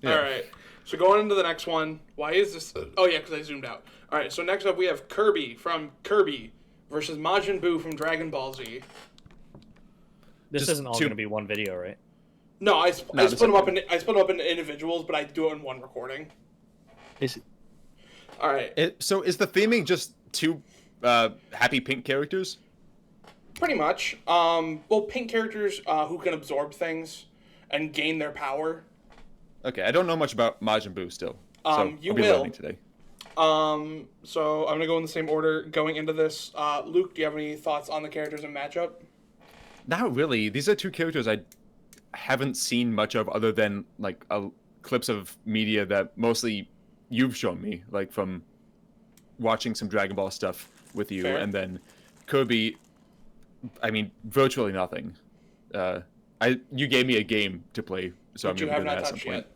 Yeah. All right. So going into the next one, why is this? Oh yeah, because I zoomed out. All right. So next up we have Kirby from Kirby versus Majin Buu from Dragon Ball Z. This Just isn't all two- going to be one video, right? No, I No, split them up in individuals, but I do it in one recording. Is All right. So is the theming just two happy pink characters? Pretty much. Well, pink characters who can absorb things and gain their power. Okay, I don't know much about Majin Buu still. So You I'll be will. learning today. So I'm gonna go in the same order going into this. Luke, do you have any thoughts on the characters and matchup? Not really. These are two characters I haven't seen much of other than like clips of media that mostly you've shown me, like from watching some Dragon Ball stuff with you, Fair. and then Kirby. I mean, virtually nothing. You gave me a game to play, so Which I'm you gonna have do that not at some touched point. yet.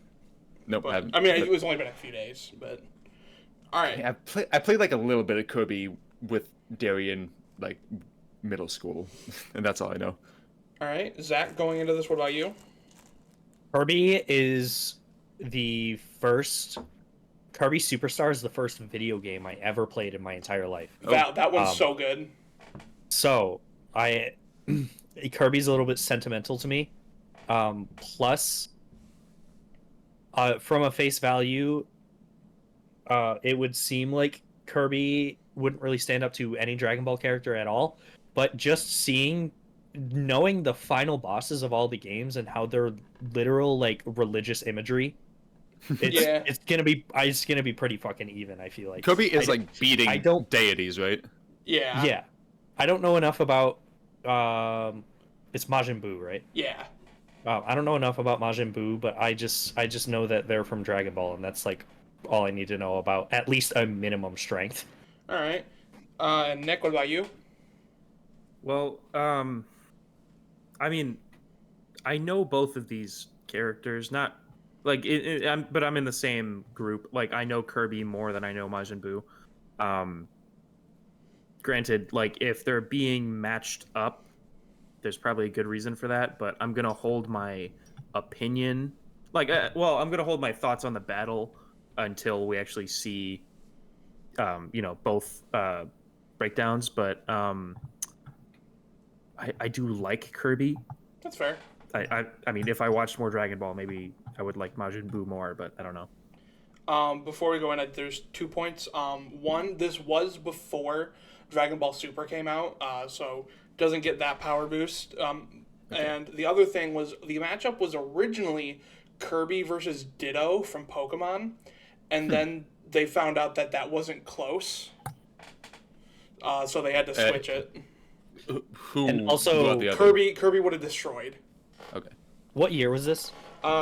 Nope, I But, haven't. I mean, it was only been a few days, but all right. I played like a little bit of Kirby with Darian, like middle school, and that's all I know. All right, Zach, going into this, what about you? Kirby is the first. Kirby Superstar is the first video game I ever played in my entire life. That one's so good. So Kirby's a little bit sentimental to me. Plus, from a face value, it would seem like Kirby wouldn't really stand up to any Dragon Ball character at all. But just knowing the final bosses of all the games and how they're literal like religious imagery, it's gonna be pretty fucking even. I feel like Kirby is like beating deities, right? Yeah. Yeah, I don't know enough about. It's Majin Buu, right? Yeah. I don't know enough about Majin Buu, but I just know that they're from Dragon Ball, and that's like all I need to know about at least a minimum strength. All right. And Nick, what about you? Well, I mean, I know both of these characters, not like but I'm in the same group. Like I know Kirby more than I know Majin Buu. Granted, like if they're being matched up, there's probably a good reason for that. But I'm gonna hold my opinion, I'm gonna hold my thoughts on the battle until we actually see, both breakdowns. But I do like Kirby. That's fair. I mean, if I watched more Dragon Ball, maybe I would like Majin Buu more, but I don't know. Before we go in, there's 2 points. One, this was before Dragon Ball Super came out, so doesn't get that power boost. And the other thing was the matchup was originally Kirby versus Ditto from Pokemon, and then they found out that wasn't close, so they had to switch it. Who And also, brought the other? Kirby would have destroyed. Okay. what year was this?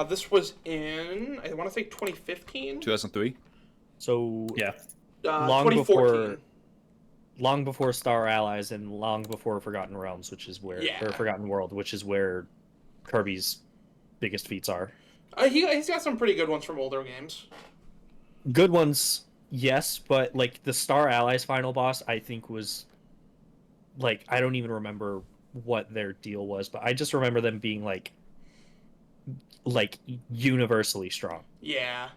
This was in, I want to say 2015? 2003. So Yeah. long 2014. long before Star Allies and long before Forgotten Realms, which is where Yeah. or Forgotten World, which is where Kirby's biggest feats are. He's got some pretty good ones from older games. Good ones, yes, but like the Star Allies final boss, I think was like I don't even remember what their deal was, but I just remember them being like universally strong. Yeah.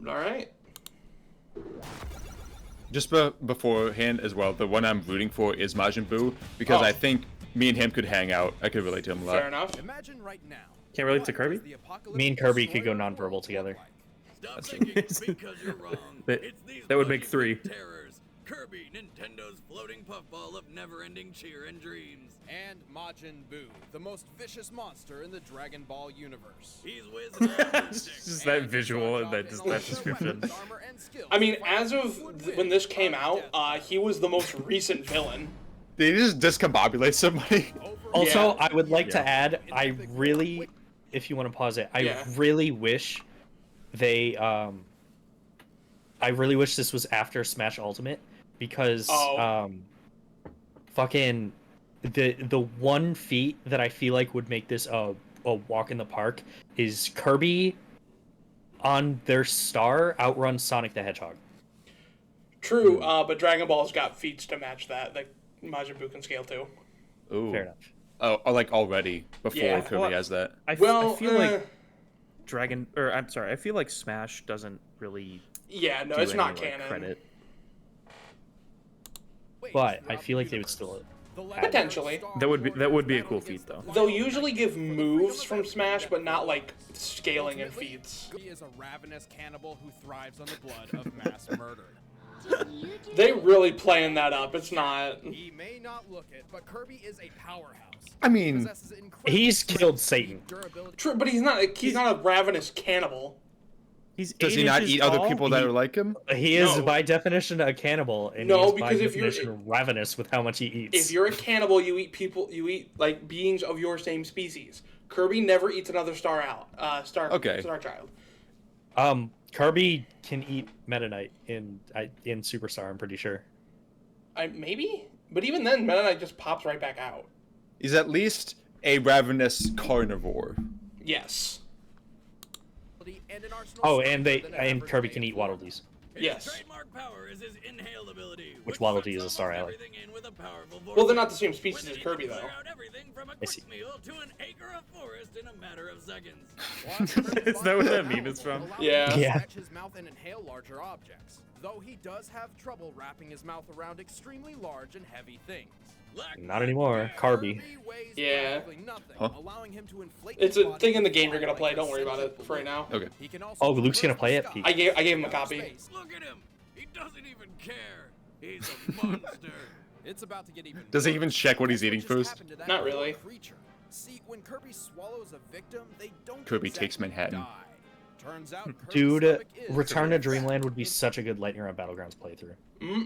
All right. Just beforehand as well, the one I'm rooting for is Majin Buu because Oh. I think me and him could hang out. I could relate to him a lot. Fair enough. Imagine right now. Can't relate to Kirby? Me and Kirby could go nonverbal together. Stop That's thinking because you're wrong. That- It's these that would make buttons 3. and terrors. Kirby, Nintendo's floating puffball of never-ending cheer and dreams. And Majin Buu, the most vicious monster in the Dragon Ball universe. He's whizzing on Just that visual and that description. I mean, as of when this came out, he was the most recent villain. They just discombobulate somebody. Also, Yeah. I would like to add, I really, if you want to pause it, I really wish they, I really wish this was after Smash Ultimate because, fucking, the one feat that I feel like would make this a walk in the park is Kirby on their star outruns Sonic the Hedgehog. True, but Dragon Ball's got feats to match that Majin Buu can scale to. Ooh. Fair enough. Oh, like already before Yeah. Kirby has that. I Well, feel like I feel like Smash doesn't really Yeah, no, do it's any, not like, canon. credit. But I feel like they would still. Potentially. That would be a cool feat, though. They'll usually give moves from Smash, but not like scaling and feats. He is a ravenous cannibal who thrives on the blood of mass murder. They really playing that up. It's not. He may not look it, but Kirby is a powerhouse. I mean, Possesses incredible He's strength, killed Satan. durability, True, but he's not a ravenous cannibal. He's does 8 he not inches eat other tall. people that are like him? He is No. by definition a cannibal, and No, he is because by if you're- definition ravenous with how much he eats. If you're a cannibal, you eat people. You eat like beings of your same species. Kirby never eats another star Okay. Star Child. Kirby can eat Meta Knight in Superstar, I'm pretty sure. Maybe, but even then, Meta Knight just pops right back out. He's at least a ravenous carnivore. Yes. and an arsenal Oh, stronger and than an and average Kirby main can eat form. Waddle Dees. Yes. His trademark power is his inhale ability, Which Waddle Dee sucks is a star almost ally. everything in with a powerful Well, they're vortex. not the same species With as it, he Kirby, can though. clear out everything from a I see. quick meal to an acre of forest in a matter of seconds. Is that what that meme is from? Yeah. Yeah. Stretch his mouth and inhale larger objects, though he does have trouble wrapping his mouth around extremely large and heavy things. Not anymore. Kirby. Weighs Yeah. practically nothing, Huh? allowing him to inflate It's his a body thing in the with game you're gonna fire play. like Don't worry about sensitive it for right now. balloon. Okay. He can also Oh, Luke's gonna traverse play the it, sky Pete. I gave him a and copy. space. Look at him. He doesn't even care. He's a monster. It's about to get even Does he worse. even check what he's That's eating just first? happened to that Not poor really. creature. See, when Kirby swallows a victim, they don't Kirby exactly takes Manhattan. die. Turns out Kirby's Dude, stomach is Return to fat. Dreamland would be such a good Lightning Round Battlegrounds playthrough.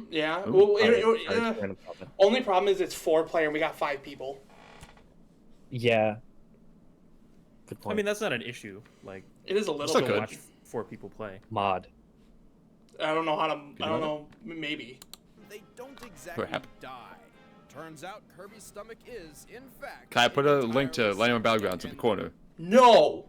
Yeah. Ooh, Well, Sorry, yeah. random topic. Only problem is it's 4-player and we got 5 people. Yeah. Good I point. mean, that's not an issue. Like, It is a little Still bit. good. watch 4 people play. Mod. I don't know how to. I don't mod it? know. Maybe. They don't exactly Perhaps. die. Turns out Kirby's stomach is, in fact. Can I put a an link to entirely Lightning separate Battlegrounds in the and corner? No.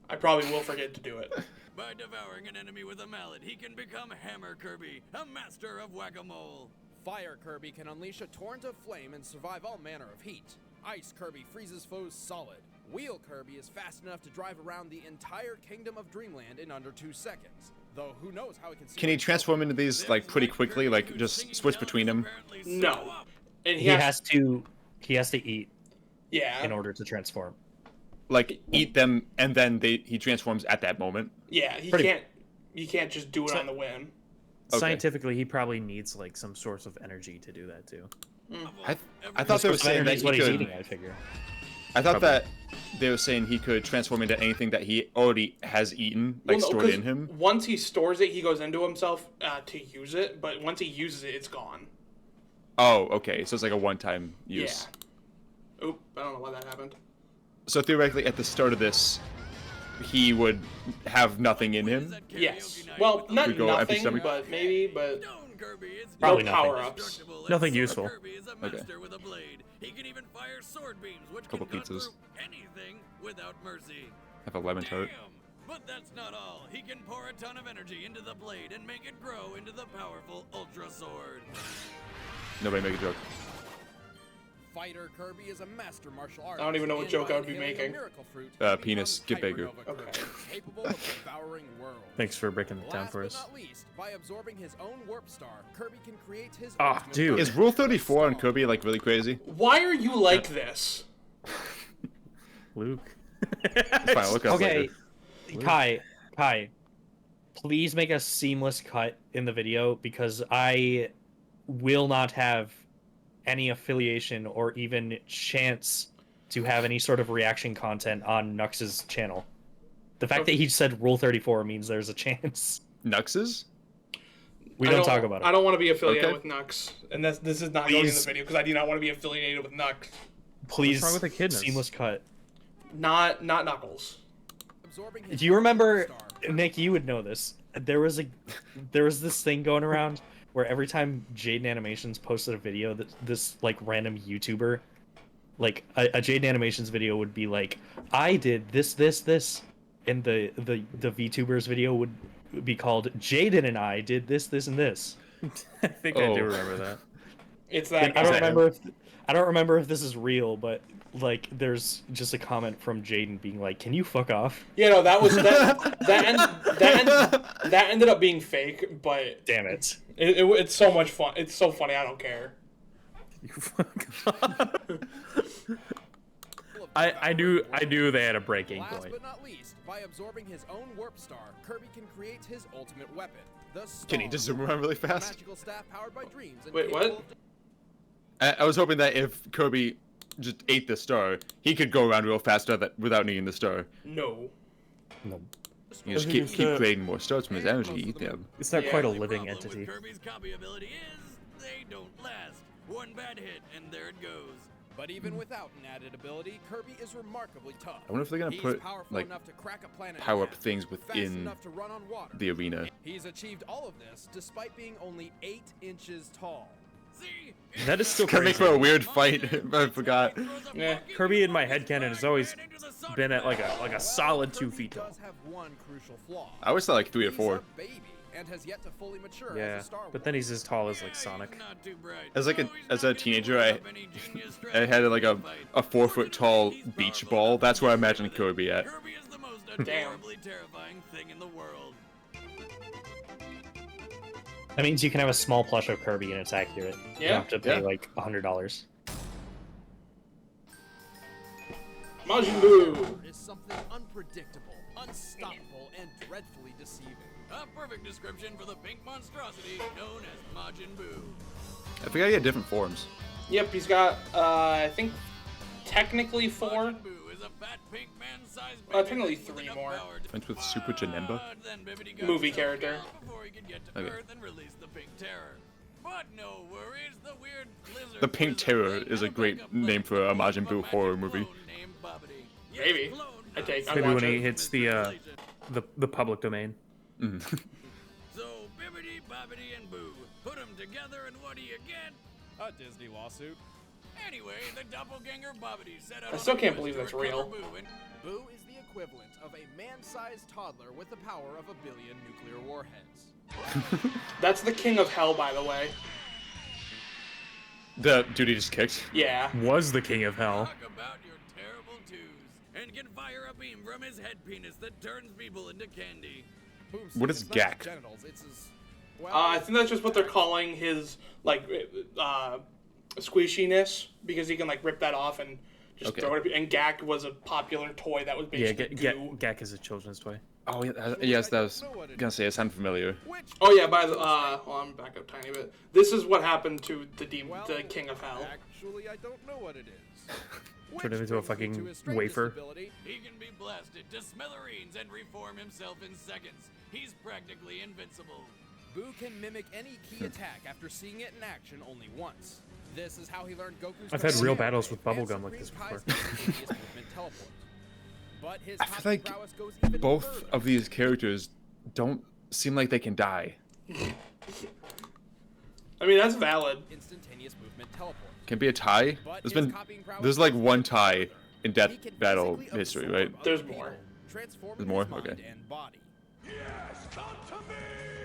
I probably will forget to do it. By devouring an enemy with a mallet, he can become Hammer Kirby, a master of whack-a-mole. Fire Kirby can unleash a torrent of flame and survive all manner of heat. Ice Kirby freezes foes solid. Wheel Kirby is fast enough to drive around the entire kingdom of Dreamland in under 2 seconds. Though who knows how he can see Can he himself. transform into these like pretty quickly? Like just switch between them? No. And He has to eat Yeah. in order to transform. Like eat them and then he transforms at that moment. Yeah. He Pretty- can't. You can't just do it So- on the whim. Okay. Scientifically, he probably needs like some source of energy to do that too. I thought they were saying that That's he what he's could. eating, I figure. I thought Probably. that they were saying he could transform into anything that he already has eaten, like Well, no, stored 'cause in him. Once he stores it, he goes into himself to use it. But once he uses it, it's gone. Oh, okay. So it's like a one-time use. Yeah. Oop. I don't know why that happened. So theoretically, at the start of this, he would have nothing in him. Yes. Well, not We go empty nothing, stomach? but maybe. But Stone Kirby is Probably no nothing. power-ups. Nothing useful. Kirby is a Okay. master with a blade. He can even fire sword beams, which Couple can cut pizzas. through anything without mercy. Have a lemon tart. Damn! But that's not all. He can pour a ton of energy into the blade and make it grow into the powerful Ultra Sword. Nobody make a joke. Fighter Kirby is a master martial artist. I don't even know what and joke I by would be inhaling a making. miracle fruit, Penis, becomes get bigger. Hypernova Kirby, Okay. capable of devouring worlds. Thanks for breaking it down Last for but us. not least, by absorbing his own warp star, Kirby can create his Ah, ultimate dude. weapon. Is Rule 34 on Kirby like really crazy? why are you like this? Luke. Fine, I'll look it up Okay, later. Kai, please make a seamless cut in the video because I will not have any affiliation or even chance to have any sort of reaction content on Nux's channel. The fact that he said Rule 34 means there's a chance. Nuxes? We I don't talk about it. I don't want to be affiliated Okay. with Nux, and this is not going in the Please. video because I do not want to be affiliated with Nux. Please, wrong with Echidnas? seamless cut. Not Knuckles. Absorbing his Do you own remember, warp star, Kirby Nick? You would know this. There was this thing going around where every time Jaden Animations posted a video, that this like random YouTuber, like a Jaden Animations video would be like, I did this, and the VTubers video would be called Jaden and I did this, and this. I think I do Oh. remember that. It's that. And I don't guy. remember if I don't remember if this is real, but like, there's just a comment from Jaden being like, "Can you fuck off?" Yeah, no, that was that ended up being fake, but Damn it. it's so much fun. It's so funny. I don't care. You fuck off. I knew they had a breaking Last point. but not least, by absorbing his own warp star, Kirby can create his ultimate weapon, the Star. Can he just zoom around really A fast? magical staff powered by dreams and Wait, what? capable of I was hoping that if Kirby just ate the star, he could go around real fast without needing the star. No. No. You just keep creating more stars from his energy, eat them. It's not Yeah. quite a The living problem entity. with Kirby's copy ability is they don't last. One bad hit and there it goes. But even without an added ability, Kirby is remarkably tough. I wonder if they're gonna He's put, powerful like, enough to crack a planet in power-up half, things fast within enough to run on water. the arena. He's achieved all of this despite being only 8 inches tall. See? That is still Gonna make crazy. for a weird fight. I forgot. Yeah. Kirby in my headcanon has always been at like a solid 2 Kirby feet tall. does have one crucial flaw. I always thought like 3 or He's 4. a baby and has yet to fully mature Yeah, as a Star but then he's as tall as like Yeah, Sonic. he's not too bright. As like No, he's as not a gonna teenager, work I up any genius I had like strategy to a fight. 4-foot tall He's beach powerful ball. enough That's to where I deal imagine with it. Kirby at. Kirby is the most Damn. adorably terrifying thing in the world. That means you can have a small plush of Kirby and it's accurate. You Yeah. don't have to pay Yeah. like $100. Majin Buu. is something unpredictable, unstoppable, and dreadfully deceiving. A perfect description for the pink monstrosity known as Majin Buu. I forgot he had different forms. Yep, he's got I think technically 4. Majin Buu is a fat pink man-sized technically baby with 3 enough more. power to- Friends with Super Janemba. But then Bibbidi got Movie himself character. killed before he could get to Okay. Earth and release the Pink Terror. But no worries, the weird lizard The Pink wizard Terror thing is a had great backup name for a plan Majin of Buu magic horror movie. clone named Bobbidi. Yes, Maybe. clone, I take- not I'd Maybe watch when it. he hits the public domain. Mm. So Bibbidi, Bobbidi, and Boo. Put them together, and what do you get? A Disney lawsuit. Anyway, the doppelganger Bobbidi set out I on still a can't quest believe to that's recover real. Boo and Boo is the equivalent of a man-sized toddler with the power of 1 billion nuclear warheads. That's the king of hell, by the way. The dude he just kicked. Yeah. Was the king of hell. talk about your terrible twos, and can fire a beam from his head penis that turns people into candy. Boom's What is it's not his Gak? genitals, it's his... Well, I think that's just what they're calling his like squishiness, because he can like rip that off and just Okay. throw it. And Gak was a popular toy that was Yeah, basically goo. Gak is a children's toy. Oh yeah, yes, that was gonna say it sounded familiar. which Oh yeah, by the hold on, back up a tiny bit. This is what happened to the the king of hell. Actually, I don't know what it is. Turned him into a Which brings me fucking to his strangest wafer. ability. He can be blasted to smithereens and reform himself in seconds. He's practically invincible. Boo can mimic any key attack after seeing it in action only once. This is how he learned Goku's I've had real command battles wave with and bubblegum like this Supreme before. Kai's instantaneous movement teleport. But his I feel cosmic like prowess goes even Both further. of these characters don't seem like they can die. I mean, that's valid. Instantaneous movement teleport. Can it be a tie? But There's his been copying prowess there's like goes one even tie further. in Death He can Battle physically history, absorb right? other There's people, more. transforming There's more? his mind Okay. and body.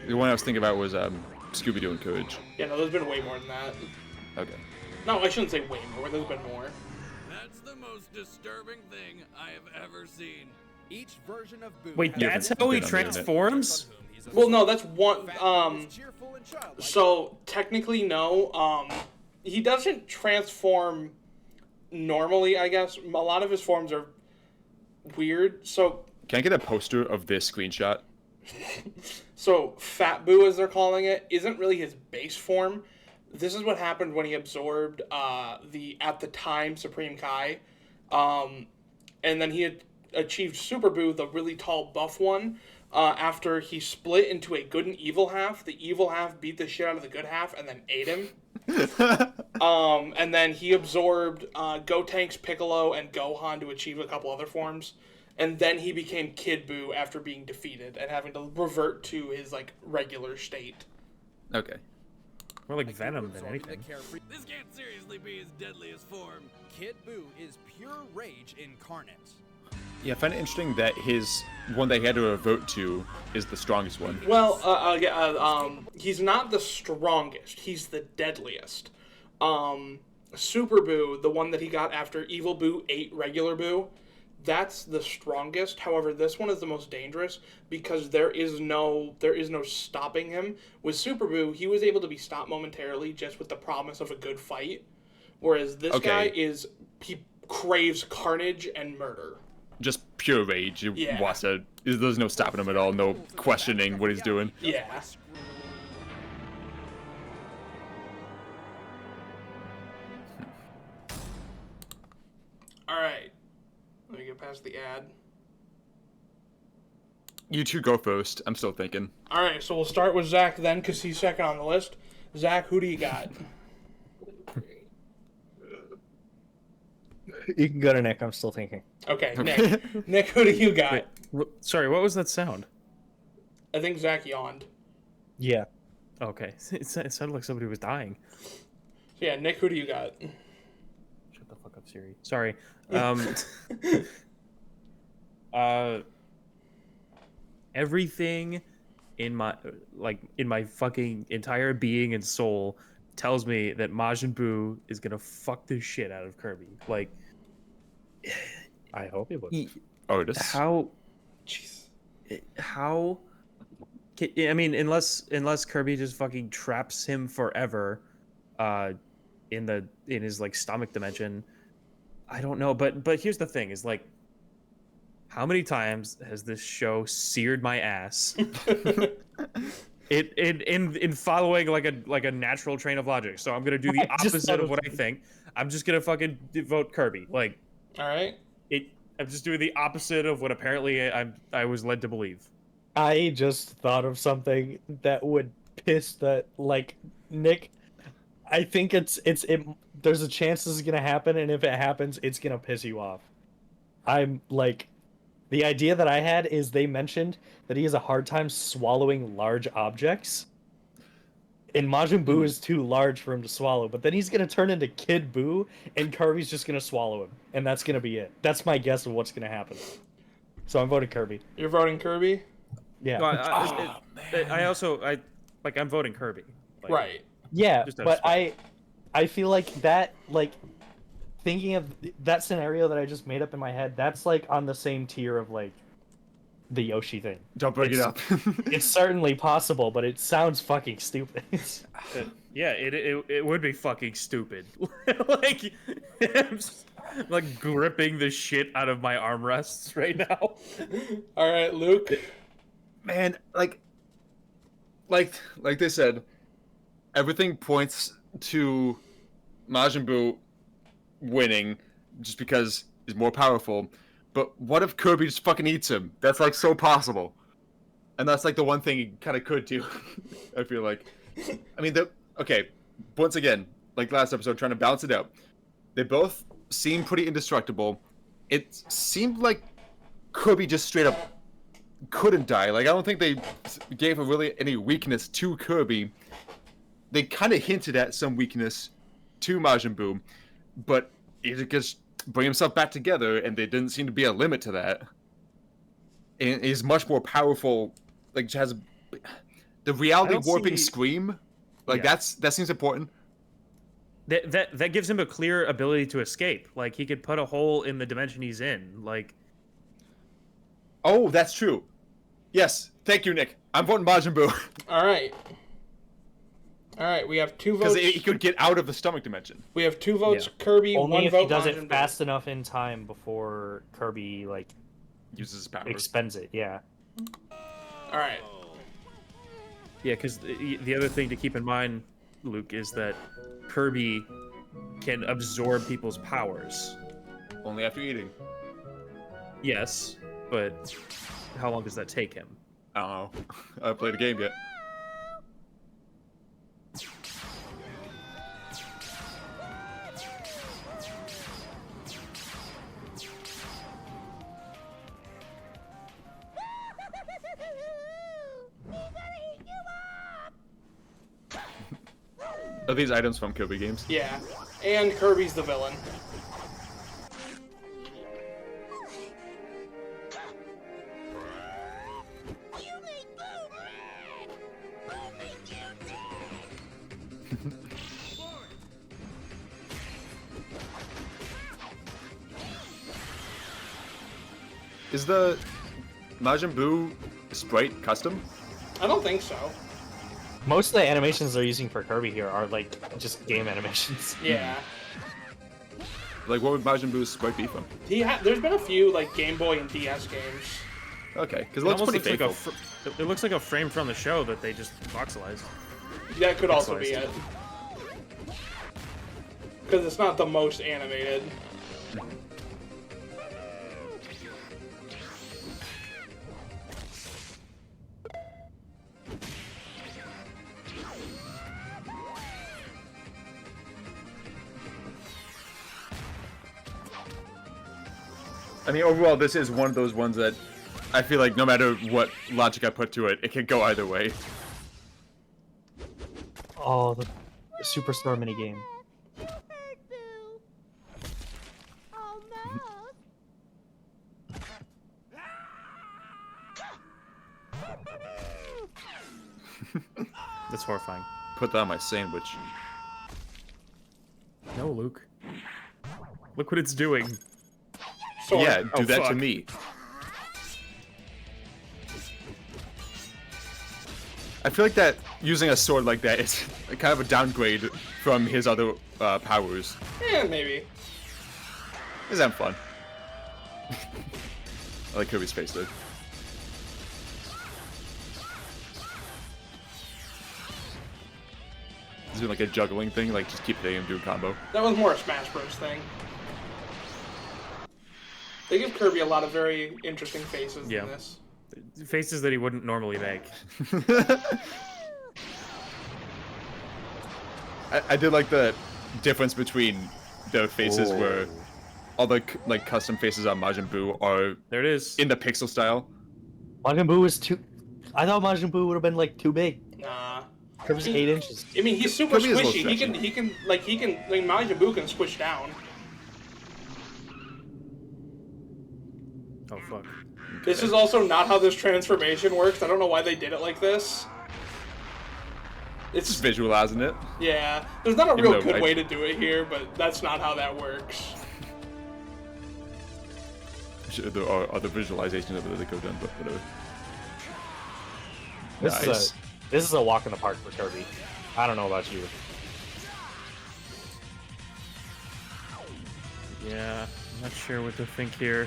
The one I was thinking about was Scooby Doo and Courage. Yeah, no, there's been way more than that. Okay. No, I shouldn't say way more. There's been more. That's the most disturbing thing I have ever seen. Each version of Boo Wait, has that's a how he been on the internet. transforms? on whom he's a Well, no, that's one. fat, is cheerful and childlike. So technically, no. He doesn't transform normally. I guess a lot of his forms are weird. So Can I get a poster of this screenshot? Fat Boo, as they're calling it, isn't really his base form. This is what happened when he absorbed the at the time Supreme Kai, and then he had achieved Super Boo, the really tall buff one. After he split into a good and evil half, the evil half beat the shit out of the good half and then ate him. And then he absorbed Gotenks, Piccolo, and Gohan to achieve a couple other forms. And then he became Kid Buu after being defeated and having to revert to his like regular state. Okay. More like Venom than Absorbing the anything. carefree- This can't seriously be his deadliest form. Kid Buu is pure rage incarnate. Yeah, I find it interesting that his one that he had to revert to is the strongest one. Well, he's not the strongest. He's the deadliest. Super Buu, the one that he got after Evil Buu ate regular Buu, that's the strongest. However, this one is the most dangerous because there is no stopping him. With Super Buu, he was able to be stopped momentarily just with the promise of a good fight, whereas this guy he craves carnage and murder. Just pure rage. Yeah. There's no stopping him at all. No questioning what he's doing. Yeah. All right. Let me get past the ad. You two go first. I'm still thinking. All right, so we'll start with Zach then, because he's second on the list. Zach, who do you got? You can go to Nick. I'm still thinking. Okay, Nick. Nick, who do you got? Wait, sorry, what was that sound? I think Zach yawned. Yeah. Okay, it sounded like somebody was dying. So yeah, Nick, who do you got? Shut the fuck up, Siri. Sorry. Everything in my fucking entire being and soul tells me that Majin Buu is gonna fuck the shit out of Kirby. Like, I hope it would. Otis. How? Jeez. How? I mean, unless Kirby just fucking traps him forever, in his like stomach dimension. I don't know, but here's the thing: is like, how many times has this show seared my ass? in following like a natural train of logic. So I'm gonna do the opposite of what I think. I'm just gonna fucking vote Kirby. Like, all right. I'm just doing the opposite of what apparently I was led to believe. I just thought of something that would piss that, like, Nick. I think it's there's a chance this is gonna happen, and if it happens, it's gonna piss you off. I'm like, the idea that I had is they mentioned that he has a hard time swallowing large objects. And Majin Buu is too large for him to swallow, but then he's gonna turn into Kid Buu, and Kirby's just gonna swallow him, and that's gonna be it. That's my guess of what's gonna happen. So I'm voting Kirby. You're voting Kirby? Yeah. No, I'm voting Kirby. Like, Right. Yeah, Just out of but spite. I feel like that, like, thinking of that scenario that I just made up in my head, that's like on the same tier of like the Yoshi thing. Don't bring it up. It's certainly possible, but it sounds fucking stupid. Yeah, it would be fucking stupid. Like, I'm just, like, gripping the shit out of my armrests right now. All right, Luke. Man, like they said, everything points to Majin Buu winning just because he's more powerful. But what if Kirby just fucking eats him? That's like so possible. And that's like the one thing he kind of could do. I feel like. I mean, okay, once again, like last episode, trying to balance it out. They both seem pretty indestructible. It seemed like Kirby just straight up couldn't die. Like, I don't think they gave really any weakness to Kirby. They kind of hinted at some weakness to Majin Buu, but he just bring himself back together, and there didn't seem to be a limit to that. And he's much more powerful. Like, has the reality warping scream. Like, Yeah. that seems important. That gives him a clear ability to escape. Like, he could put a hole in the dimension he's in. Like, Oh, that's true. Yes, thank you, Nick. I'm voting Majin Buu All right. All right, we have two votes. because he could get out of the stomach dimension. We have two votes Kirby, Only one if vote he does Majin it Buu. fast enough in time before Kirby like Uses his powers. expends it. Yeah. All right. yeah, because the other thing to keep in mind, Luke, is that Kirby can absorb people's powers. Only after eating. Yes, but how long does that take him? I don't know. I haven't played a game yet. Are these items from Kirby games? Yeah. And Kirby's the villain. Is the Majin Buu sprite custom? I don't think so. Most of the animations they're using for Kirby here are like just game animations. Yeah. Like, what would Majin Buu's sprite be from? There's been a few like Game Boy and DS games. Okay, because it It looks almost pretty looks faithful. like it looks like a frame from the show that they just voxelized. That could also be Pixelized. it. Because it's not the most animated. I mean, overall, this is one of those ones that I feel like no matter what logic I put to it, it can go either way. Oh, the Superstar minigame. That's horrifying. Put that on my sandwich. No, Luke. Look what it's doing. Sword. Yeah, do Oh, that to fuck. me. I feel like that using a sword like that is kind of a downgrade from his other powers. Yeah, maybe. Is that fun? I like Kirby's face though. He's doing like a juggling thing, like just keep hitting him, do a combo. That was more a Smash Bros. Thing. They give Kirby a lot of very interesting faces Yeah. in this. Faces that he wouldn't normally make. I did like the difference between the faces where all the like custom faces on Majin Buu are There it is. in the pixel style. Majin Buu is too. I thought Majin Buu would have been like too big. Nah. Kirby's 8 inches. I mean, he's super Kirby is a little squishy. Majin Buu can squish down. Oh fuck. This is also not how this transformation works. I don't know why they did it like this. Just It's visualizing it. yeah. There's not a Even real though good I- way to do it here, but that's not how that works. Sure, there are other visualizations of it that could have done, but whatever. This is a walk in the park for Kirby. I don't know about you. Yeah, I'm not sure what to think here.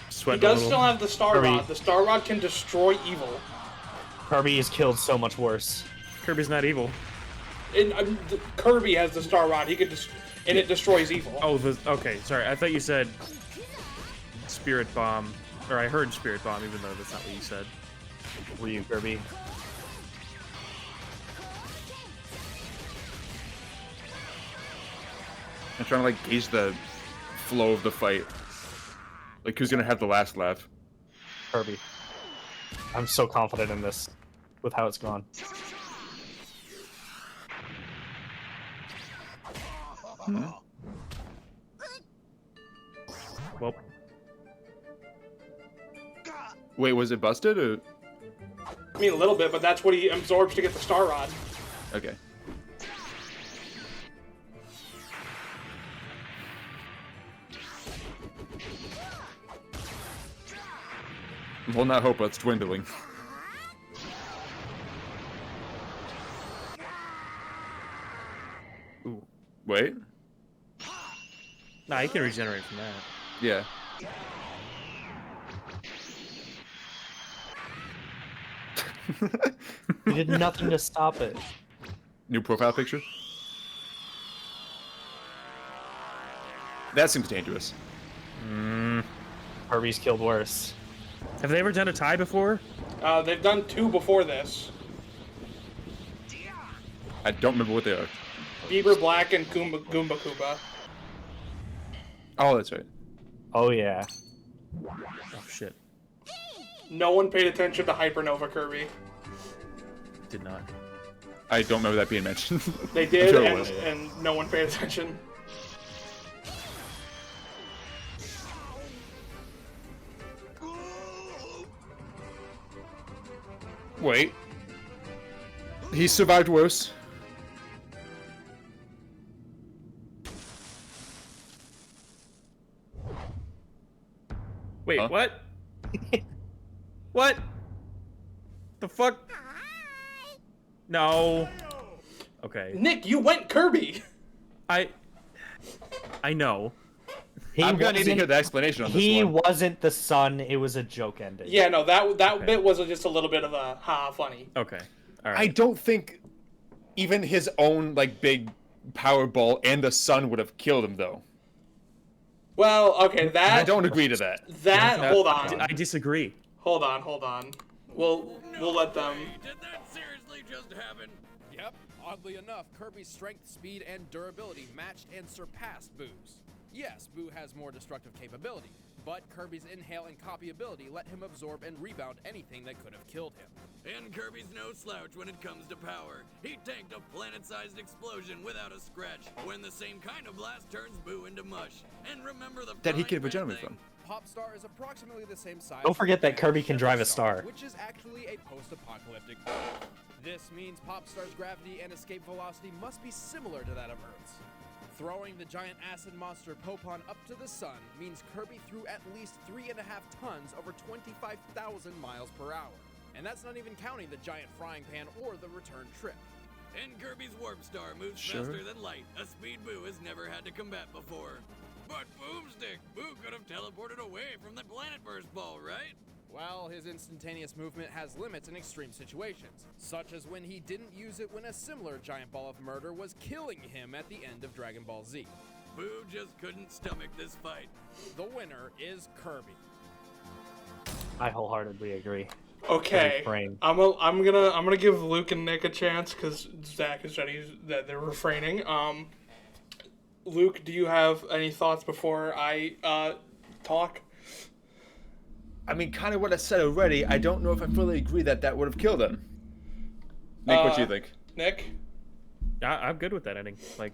He Sweating does a little. still have the Star Kirby. Rod. The Star Rod can destroy evil. Kirby is killed so much worse. Kirby's not evil. And Kirby has the Star Rod. He could and it destroys evil. Oh, okay. Sorry, I thought you said Spirit Bomb, or I heard Spirit Bomb, even though that's not what you said. Were you, Kirby? I'm trying to like gauge the flow of the fight. Like who's gonna have the last laugh? Kirby. I'm so confident in this with how it's gone. Well, Wait, was it busted or? I mean, a little bit, but that's what he absorbs to get the Star Rod. Okay. I'm holding out hope, but it's dwindling. ooh. Wait. Nah, he can regenerate from that. Yeah. You did nothing to stop it. New profile picture? That seems dangerous. Kirby's killed worse. Have they ever done a tie before? They've done 2 before this. I don't remember what they are. Bieber Black and Goomba Koopa. Oh, that's right. Oh yeah. Oh shit, No one paid attention to Hypernova Kirby. did not. I don't remember that being mentioned. They did, sure it was. and no one paid attention. Wait. He survived worse. Wait, Huh? what? What? The fuck? No. Okay. Nick, you went Kirby. I know. I'm gonna need to wasn't- hear the explanation on this He one. wasn't the son. It was a joke ending. Yeah, no, that Okay. bit was just a little bit of a funny. Okay. All I right. don't think even his own like big power ball and the sun would have killed him though. Well, okay, that I don't agree to that. hold on. I disagree. Hold on. We'll let them. Hey, did that seriously just happen? Yep, oddly enough, Kirby's strength, speed, and durability matched and surpassed Boo's. Yes, Boo has more destructive capability, but Kirby's inhale and copy ability let him absorb and rebound anything that could have killed him. And Kirby's no slouch when it comes to power. He tanked a planet-sized explosion without a scratch, when the same kind of blast turns Boo into mush. And remember the That he frying could pan regenerate thing? from. Popstar is approximately the same size. Don't forget that as Kirby can drive a Star, star. which is actually a post-apocalyptic world. This means Popstar's gravity and escape velocity must be similar to that of Earth's. Throwing the giant acid monster Popon up to the sun means Kirby threw at least 3.5 tons over 25,000 miles per hour. And that's not even counting the giant frying pan or the return trip. And Kirby's Warp Star moves Sure. faster than light, a speed Boo has never had to combat before. But Boomstick, Boo could have teleported away from the Planet Burst Ball, right? Well, his instantaneous movement has limits in extreme situations, such as when he didn't use it when a similar giant ball of murder was killing him at the end of Dragon Ball Z. Boo just couldn't stomach this fight. The winner is Kirby. I wholeheartedly agree. Okay, Refrain. I'm gonna give Luke and Nick a chance because Zach has said that they're refraining. Luke, do you have any thoughts before I talk? I mean, kind of what I said already. I don't know if I fully agree that that would have killed him. Nick, what do you think? Nick? I'm good with that ending. Like,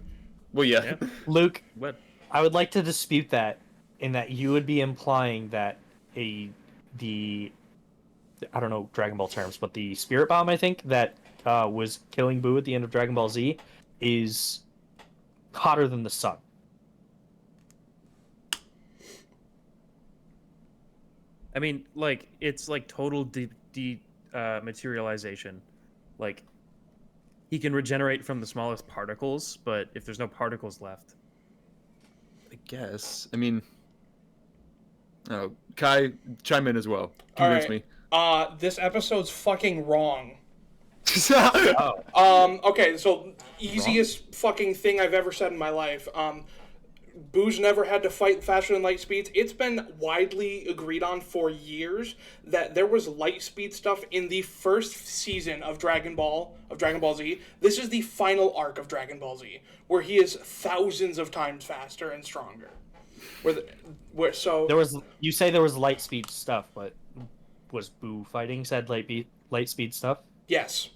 Well, yeah. Yeah. Luke, what? I would like to dispute that in that you would be implying that the I don't know Dragon Ball terms, but the Spirit Bomb, I think, that was killing Buu at the end of Dragon Ball Z is hotter than the sun. I mean, like, it's like total materialization. Like, he can regenerate from the smallest particles, but if there's no particles left, I guess. I mean, oh, Kai, chime in as well. All Convince right. me. This episode's fucking wrong. Oh. Okay, so easiest fucking thing I've ever said in my life. Boo's never had to fight faster than light speeds. It's been widely agreed on for years that there was light speed stuff in the first season of Dragon Ball Z. This is the final arc of Dragon Ball Z, where he is thousands of times faster and stronger. There was you say there was light speed stuff, but was Buu fighting said light speed stuff? Yes.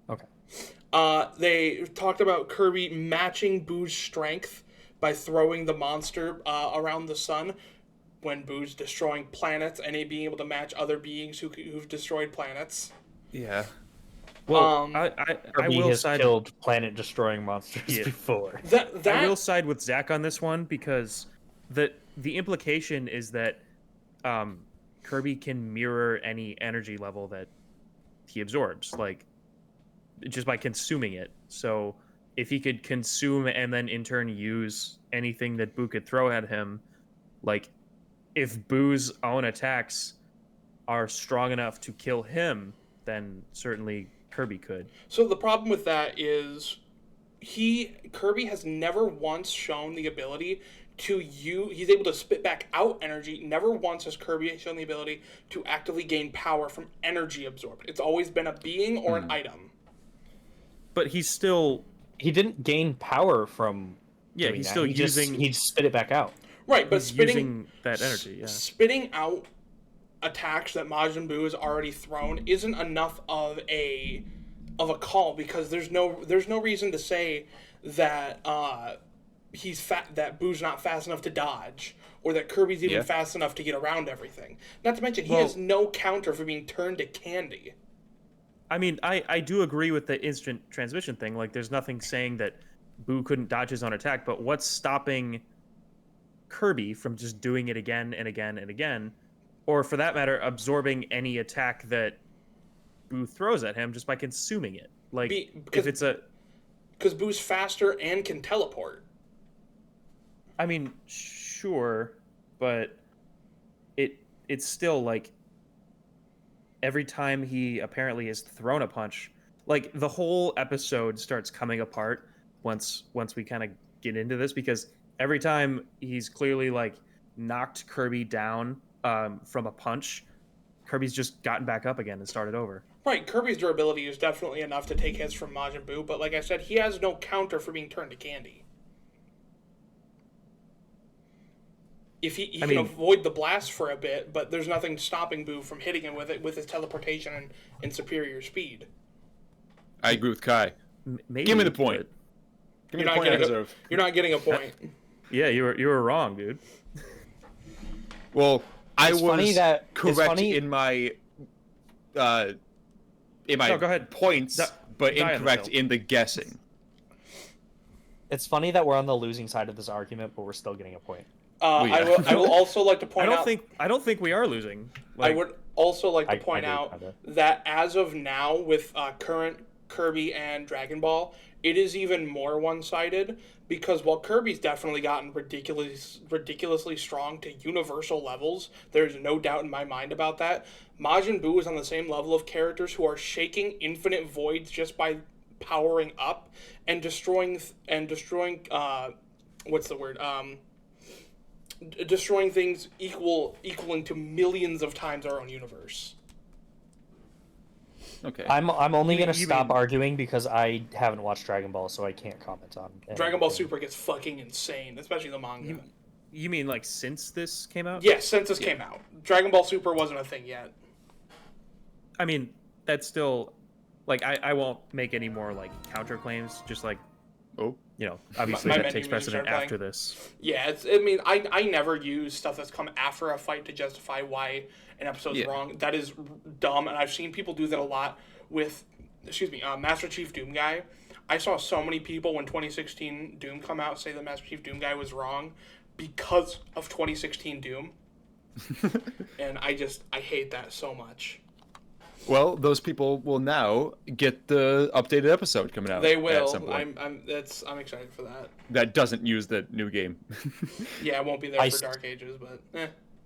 Okay. They talked about Kirby matching Boo's strength by throwing the monster around the sun when Boo's destroying planets and it being able to match other beings who've destroyed planets. Yeah. well, I Kirby will has side. killed planet-destroying monsters Yeah. before. I will side with Zach on this one because the implication is that Kirby can mirror any energy level that he absorbs, like just by consuming it. So if he could consume and then in turn use anything that Buu could throw at him, like if Boo's own attacks are strong enough to kill him, then certainly Kirby could. So the problem with that is Kirby has never once shown the ability to he's able to spit back out energy. Never once has Kirby shown the ability to actively gain power from energy absorbed. It's always been a being or an item. But he's still He didn't gain power from doing he's that. still He just- using he spit it back out. Right, but using that energy, yeah. spitting out attacks that Majin Buu has already thrown isn't enough of a call because there's no reason to say that that Boo's not fast enough to dodge or that Kirby's even fast enough to get around everything. Not to mention he has no counter for being turned to candy. I mean, I do agree with the instant transmission thing. Like, there's nothing saying that Buu couldn't dodge his own attack, but what's stopping Kirby from just doing it again and again and again or for that matter, absorbing any attack that Boo throws at him just by consuming it. Like if it's a, because Boo's faster and can teleport. I mean, sure, but it's still like every time he apparently is thrown a punch, like the whole episode starts coming apart once we kind of get into this, because every time he's clearly like knocked Kirby down from a punch, Kirby's just gotten back up again and started over. Right, Kirby's durability is definitely enough to take hits from Majin Buu, but like I said, he has no counter for being turned to candy. If he can avoid the blast for a bit, but there's nothing stopping Buu from hitting him with it with his teleportation and superior speed. I agree with Kai. Maybe, Give me the point. Give me the point I deserve. You're not getting a point. Yeah, you were wrong, dude. Well, I It's was funny that- correct it's funny- in my No, go ahead. points, but die on the incorrect hill. in the guessing. It's funny that we're on the losing side of this argument, but we're still getting a point. Yeah. I will also like to point out. I don't think we are losing. I would also like to I point do, out kinda. that as of now, with current Kirby and Dragon Ball, it is even more one-sided, because while Kirby's definitely gotten ridiculously strong to universal levels, there's no doubt in my mind about that. Majin Buu is on the same level of characters who are shaking infinite voids just by powering up and destroying what's the word? Destroying things equaling to millions of times our own universe. Okay. I'm only gonna you stop mean- arguing because I haven't watched Dragon Ball, so I can't comment on Dragon Ball anything. Super gets fucking insane, especially the manga. You mean like since this came out? Yes, since this came out. Dragon Ball Super wasn't a thing yet. I mean, that's still like I won't make any more like counterclaims. Just like, Oh. you know, obviously My that menu takes music precedent start after this. Yeah, I never use stuff that's come after a fight to justify why an episode's Yeah. wrong. That is dumb, and I've seen people do that a lot with, Master Chief Doom Guy. I saw so many people when 2016 Doom come out say that Master Chief Doom Guy was wrong because of 2016 Doom. And I hate that so much. Well, those people will now get the updated episode coming out. They At will. some point. I'm excited for that. That doesn't use the new game. Yeah, it won't be there for Dark Ages, but